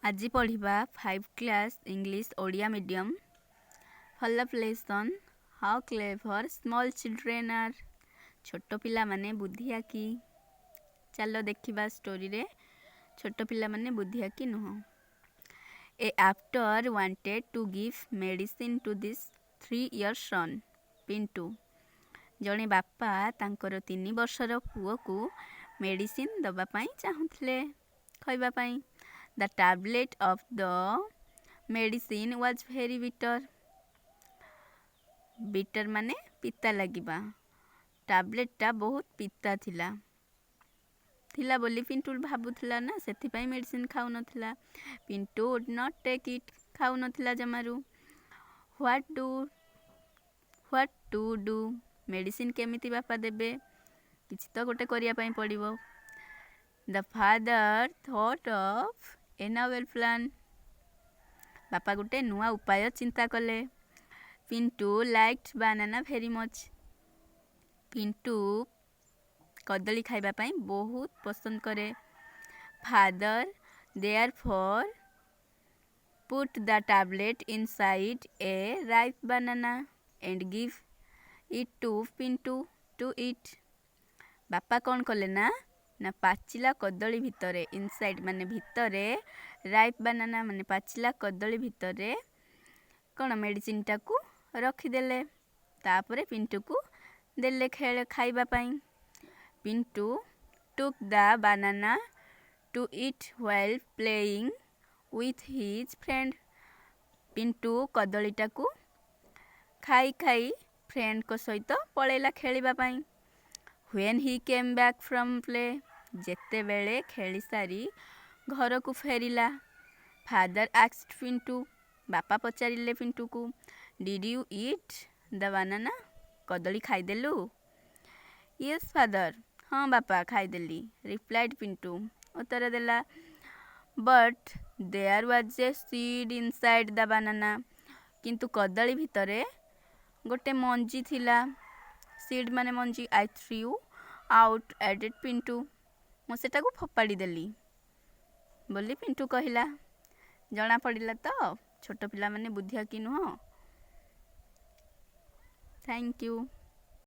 आज पढ़ा 5 class English Odia medium follow up lesson how clever small children are. छोट पिला माने बुद्धिया की। चलो देखिबा स्टोरी रे छोट पिला माने बुद्धिया की नुह। ए after wanted to give medicine to this 3 years son Pintu. जड़े बापा तांकर 3 वर्षर पुओ को मेडिसिन दबा पाई चाहुथिले खइबा पाई। The tablet of the medicine was very bitter. Bitter माने पिता लगिबा। टैबलेट टा बहुत पिता थिला बोली पिंटू भाबुथिला ना सेथिपाई मेडिसिन खाउ नथिला। Pintu would not take it खाउ नथिला जमारू। What to do मेडिसिन केमिति बापा देबे किछि तो गोटे करिया पाई पड़िबो। The father thought of a novel plan. बापा गोटे नुआ उपाय चिंता कले। Pintu liked banana very much. Pintu कदली खाइबा पाई बहुत पसंद करे। Father therefore put the tablet inside a ripe banana and give it to Pintu to eat. बापा कौन कले ना पाचिला कदली भितरे इनसाइड माने भितरे राइप बनाना माने पाचिला कदली भितरे कौन मेडिसिन टाकू रखिदेले। तापरे पिंटू को देले खेल खाइबा पाई। Pintu took the banana to eat while playing with his friend. Pintu कदली टाकू खाई खाई फ्रेंड को सहित पळेला खेलिबा पाई। When he came back from play जेते बेले खेली सारी घर को फेरिला। फादर asked पिंटू बापा पचारिले पिंटू को Did you eat the banana? Kadali खाइदेलु? Yes father हाँ बापा खाइदेली replied पिंटू उत्तर देला। But there was a seed inside the banana. किंतु कदली भितरे गोटे मंजी थिला। सीड माने मंजी I threw out added Pintu मु सेटा को फपाड़ी देली बोली पिंटू कहिला। जना पड़िला तो छोट पिला माने बुद्धिया की नुह। Thank you.